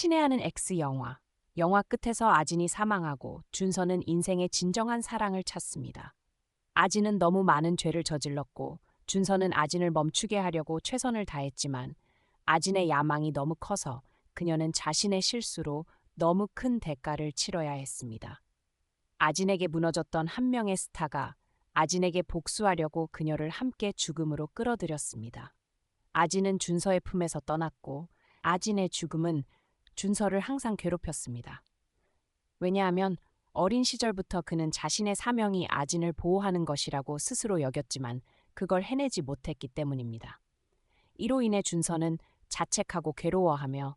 친애하는 X 영화. 영화 끝에서 아진이 사망하고 준서는 인생의 진정한 사랑을 찾습니다. 아진은 너무 많은 죄를 저질렀고 준서는 아진을 멈추게 하려고 최선을 다했지만 아진의 야망이 너무 커서 그녀는 자신의 실수로 너무 큰 대가를 치러야 했습니다. 아진에게 무너졌던 한 명의 스타가 아진에게 복수하려고 그녀를 함께 죽음으로 끌어들였습니다. 아진은 준서의 품에서 떠났고 아진의 죽음은 준서를 항상 괴롭혔습니다. 왜냐하면 어린 시절부터 그는 자신의 사명이 아진을 보호하는 것이라고 스스로 여겼지만 그걸 해내지 못했기 때문입니다. 이로 인해 준서는 자책하고 괴로워하며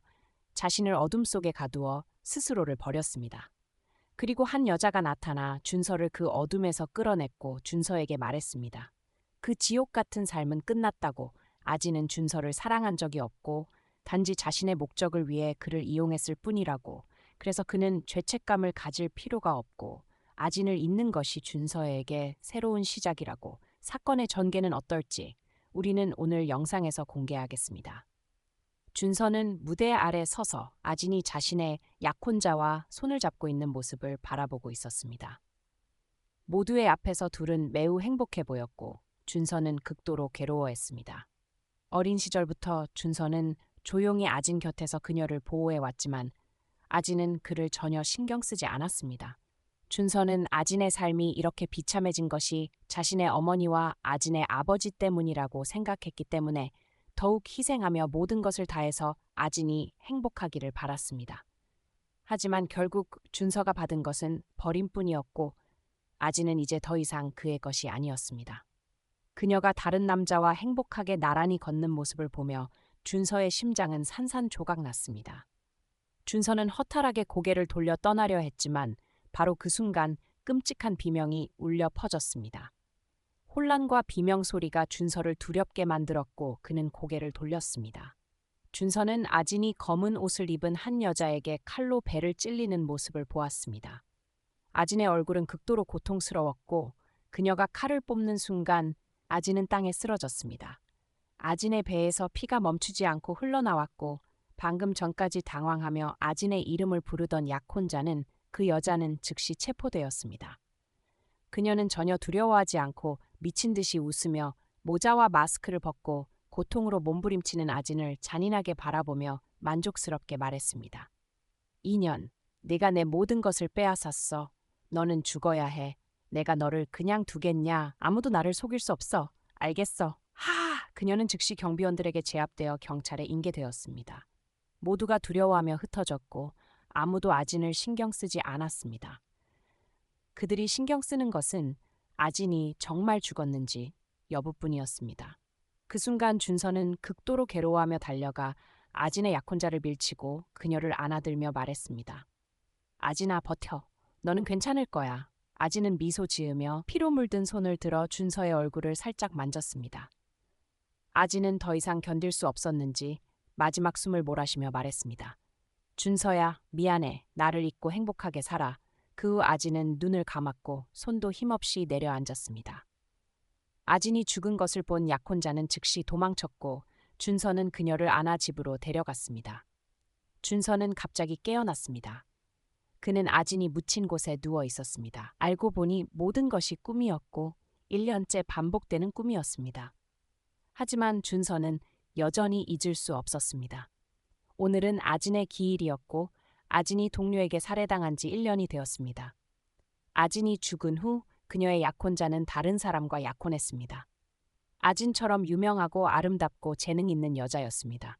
자신을 어둠 속에 가두어 스스로를 버렸습니다. 그리고 한 여자가 나타나 준서를 그 어둠에서 끌어냈고 준서에게 말했습니다. 그 지옥 같은 삶은 끝났다고. 아진은 준서를 사랑한 적이 없고 단지 자신의 목적을 위해 그를 이용했을 뿐이라고. 그래서 그는 죄책감을 가질 필요가 없고 아진을 잊는 것이 준서에게 새로운 시작이라고. 사건의 전개는 어떨지 우리는 오늘 영상에서 공개하겠습니다. 준서는 무대 아래 서서 아진이 자신의 약혼자와 손을 잡고 있는 모습을 바라보고 있었습니다. 모두의 앞에서 둘은 매우 행복해 보였고 준서는 극도로 괴로워했습니다. 어린 시절부터 준서는 조용히 아진 곁에서 그녀를 보호해 왔지만 아진은 그를 전혀 신경 쓰지 않았습니다. 준서는 아진의 삶이 이렇게 비참해진 것이 자신의 어머니와 아진의 아버지 때문이라고 생각했기 때문에 더욱 희생하며 모든 것을 다해서 아진이 행복하기를 바랐습니다. 하지만 결국 준서가 받은 것은 버림뿐이었고 아진은 이제 더 이상 그의 것이 아니었습니다. 그녀가 다른 남자와 행복하게 나란히 걷는 모습을 보며 준서의 심장은 산산조각 났습니다. 준서는 허탈하게 고개를 돌려 떠나려 했지만 바로 그 순간 끔찍한 비명이 울려 퍼졌습니다. 혼란과 비명 소리가 준서를 두렵게 만들었고 그는 고개를 돌렸습니다. 준서는 아진이 검은 옷을 입은 한 여자에게 칼로 배를 찔리는 모습을 보았습니다. 아진의 얼굴은 극도로 고통스러웠고 그녀가 칼을 뽑는 순간 아진은 땅에 쓰러졌습니다. 아진의 배에서 피가 멈추지 않고 흘러나왔고 방금 전까지 당황하며 아진의 이름을 부르던 약혼자는 그 여자는 즉시 체포되었습니다. 그녀는 전혀 두려워하지 않고 미친 듯이 웃으며 모자와 마스크를 벗고 고통으로 몸부림치는 아진을 잔인하게 바라보며 만족스럽게 말했습니다. 2년, 네가 내 모든 것을 빼앗았어. 너는 죽어야 해. 내가 너를 그냥 두겠냐? 아무도 나를 속일 수 없어. 알겠어. 그녀는 즉시 경비원들에게 제압되어 경찰에 인계되었습니다. 모두가 두려워하며 흩어졌고 아무도 아진을 신경 쓰지 않았습니다. 그들이 신경 쓰는 것은 아진이 정말 죽었는지 여부뿐이었습니다. 그 순간 준서는 극도로 괴로워하며 달려가 아진의 약혼자를 밀치고 그녀를 안아들며 말했습니다. 아진아, 버텨. 너는 괜찮을 거야. 아진은 미소 지으며 피로 물든 손을 들어 준서의 얼굴을 살짝 만졌습니다. 아진은 더 이상 견딜 수 없었는지 마지막 숨을 몰아쉬며 말했습니다. 준서야, 미안해. 나를 잊고 행복하게 살아. 그 후 아진은 눈을 감았고 손도 힘없이 내려앉았습니다. 아진이 죽은 것을 본 약혼자는 즉시 도망쳤고 준서는 그녀를 안아 집으로 데려갔습니다. 준서는 갑자기 깨어났습니다. 그는 아진이 묻힌 곳에 누워 있었습니다. 알고 보니 모든 것이 꿈이었고 1년째 반복되는 꿈이었습니다. 하지만 준서는 여전히 잊을 수 없었습니다. 오늘은 아진의 기일이었고 아진이 동료에게 살해당한 지 1년이 되었습니다. 아진이 죽은 후 그녀의 약혼자는 다른 사람과 약혼했습니다. 아진처럼 유명하고 아름답고 재능 있는 여자였습니다.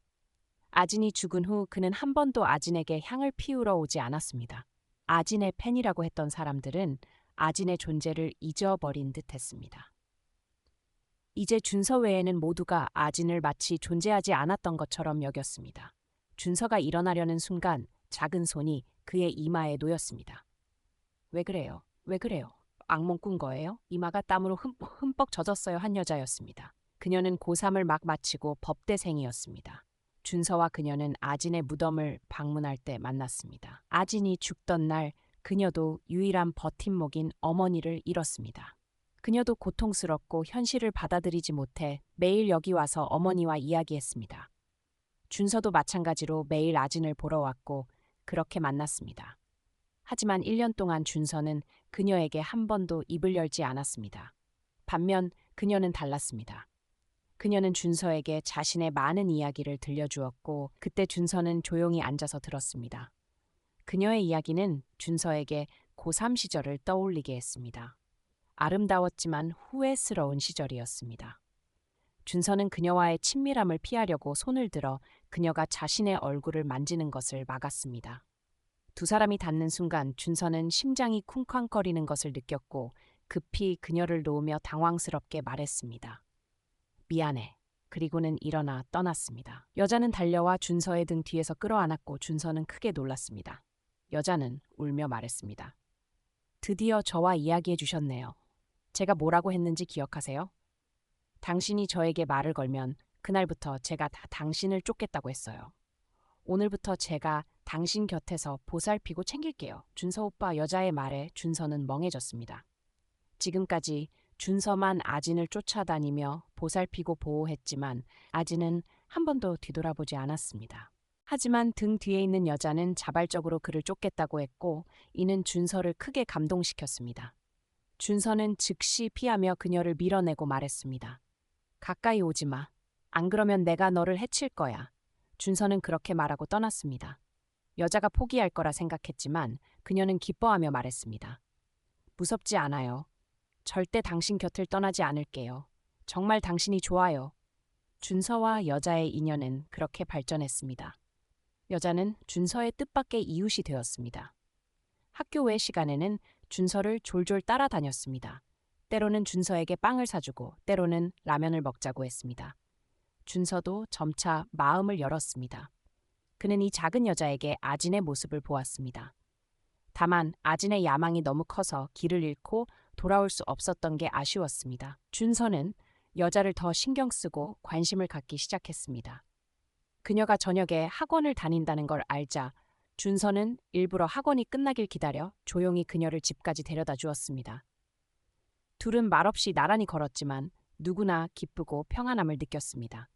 아진이 죽은 후 그는 한 번도 아진에게 향을 피우러 오지 않았습니다. 아진의 팬이라고 했던 사람들은 아진의 존재를 잊어버린 듯 했습니다. 이제 준서 외에는 모두가 아진을 마치 존재하지 않았던 것처럼 여겼습니다. 준서가 일어나려는 순간 작은 손이 그의 이마에 놓였습니다. 왜 그래요? 왜 그래요? 악몽 꾼 거예요? 이마가 땀으로 흠뻑 젖었어요. 한 여자였습니다. 그녀는 고3을 막 마치고 법대생이었습니다. 준서와 그녀는 아진의 무덤을 방문할 때 만났습니다. 아진이 죽던 날 그녀도 유일한 버팀목인 어머니를 잃었습니다. 그녀도 고통스럽고 현실을 받아들이지 못해 매일 여기 와서 어머니와 이야기했습니다. 준서도 마찬가지로 매일 아진을 보러 왔고 그렇게 만났습니다. 하지만 1년 동안 준서는 그녀에게 한 번도 입을 열지 않았습니다. 반면 그녀는 달랐습니다. 그녀는 준서에게 자신의 많은 이야기를 들려주었고 그때 준서는 조용히 앉아서 들었습니다. 그녀의 이야기는 준서에게 고3 시절을 떠올리게 했습니다. 아름다웠지만 후회스러운 시절이었습니다. 준서는 그녀와의 친밀함을 피하려고 손을 들어 그녀가 자신의 얼굴을 만지는 것을 막았습니다. 두 사람이 닿는 순간 준서는 심장이 쿵쾅거리는 것을 느꼈고 급히 그녀를 놓으며 당황스럽게 말했습니다. 미안해. 그리고는 일어나 떠났습니다. 여자는 달려와 준서의 등 뒤에서 끌어안았고 준서는 크게 놀랐습니다. 여자는 울며 말했습니다. 드디어 저와 이야기해 주셨네요. 제가 뭐라고 했는지 기억하세요? 당신이 저에게 말을 걸면 그날부터 제가 다 당신을 쫓겠다고 했어요. 오늘부터 제가 당신 곁에서 보살피고 챙길게요. 준서 오빠. 여자의 말에 준서는 멍해졌습니다. 지금까지 준서만 아진을 쫓아다니며 보살피고 보호했지만 아진은 한 번도 뒤돌아보지 않았습니다. 하지만 등 뒤에 있는 여자는 자발적으로 그를 쫓겠다고 했고 이는 준서를 크게 감동시켰습니다. 준서는 즉시 피하며 그녀를 밀어내고 말했습니다. 가까이 오지 마. 안 그러면 내가 너를 해칠 거야. 준서는 그렇게 말하고 떠났습니다. 여자가 포기할 거라 생각했지만 그녀는 기뻐하며 말했습니다. 무섭지 않아요. 절대 당신 곁을 떠나지 않을게요. 정말 당신이 좋아요. 준서와 여자의 인연은 그렇게 발전했습니다. 여자는 준서의 뜻밖의 이웃이 되었습니다. 학교 외 시간에는 준서를 졸졸 따라다녔습니다. 때로는 준서에게 빵을 사주고 때로는 라면을 먹자고 했습니다. 준서도 점차 마음을 열었습니다. 그는 이 작은 여자에게 아진의 모습을 보았습니다. 다만 아진의 야망이 너무 커서 길을 잃고 돌아올 수 없었던 게 아쉬웠습니다. 준서는 여자를 더 신경 쓰고 관심을 갖기 시작했습니다. 그녀가 저녁에 학원을 다닌다는 걸 알자 준서는 일부러 학원이 끝나길 기다려 조용히 그녀를 집까지 데려다 주었습니다. 둘은 말없이 나란히 걸었지만 누구나 기쁘고 평안함을 느꼈습니다.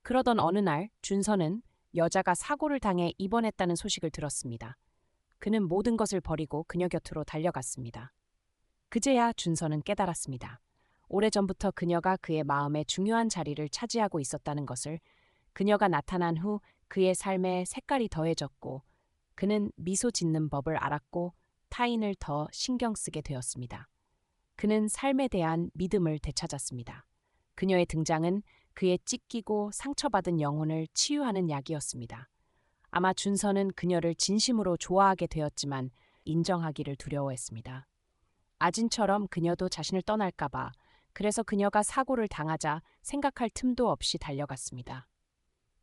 그러던 어느 날 준서는 여자가 사고를 당해 입원했다는 소식을 들었습니다. 그는 모든 것을 버리고 그녀 곁으로 달려갔습니다. 그제야 준서는 깨달았습니다. 오래전부터 그녀가 그의 마음에 중요한 자리를 차지하고 있었다는 것을. 그녀가 나타난 후 그의 삶에 색깔이 더해졌고 그는 미소 짓는 법을 알았고 타인을 더 신경 쓰게 되었습니다. 그는 삶에 대한 믿음을 되찾았습니다. 그녀의 등장은 그의 찢기고 상처받은 영혼을 치유하는 약이었습니다. 아마 준서는 그녀를 진심으로 좋아하게 되었지만 인정하기를 두려워했습니다. 아진처럼 그녀도 자신을 떠날까봐. 그래서 그녀가 사고를 당하자 생각할 틈도 없이 달려갔습니다.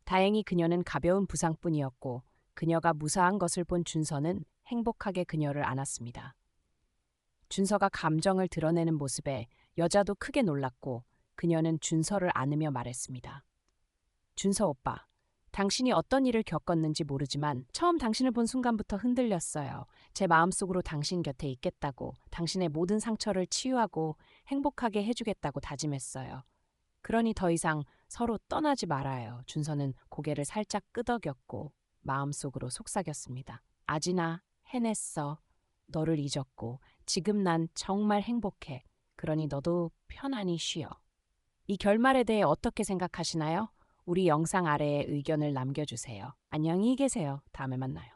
다행히 그녀는 가벼운 부상뿐이었고 그녀가 무사한 것을 본 준서는 행복하게 그녀를 안았습니다. 준서가 감정을 드러내는 모습에 여자도 크게 놀랐고 그녀는 준서를 안으며 말했습니다. 준서 오빠, 당신이 어떤 일을 겪었는지 모르지만 처음 당신을 본 순간부터 흔들렸어요. 제 마음속으로 당신 곁에 있겠다고, 당신의 모든 상처를 치유하고 행복하게 해주겠다고 다짐했어요. 그러니 더 이상 서로 떠나지 말아요. 준서는 고개를 살짝 끄덕였고 마음속으로 속삭였습니다. 아진아, 해냈어. 너를 잊었고 지금 난 정말 행복해. 그러니 너도 편안히 쉬어. 이 결말에 대해 어떻게 생각하시나요? 우리 영상 아래에 의견을 남겨주세요. 안녕히 계세요. 다음에 만나요.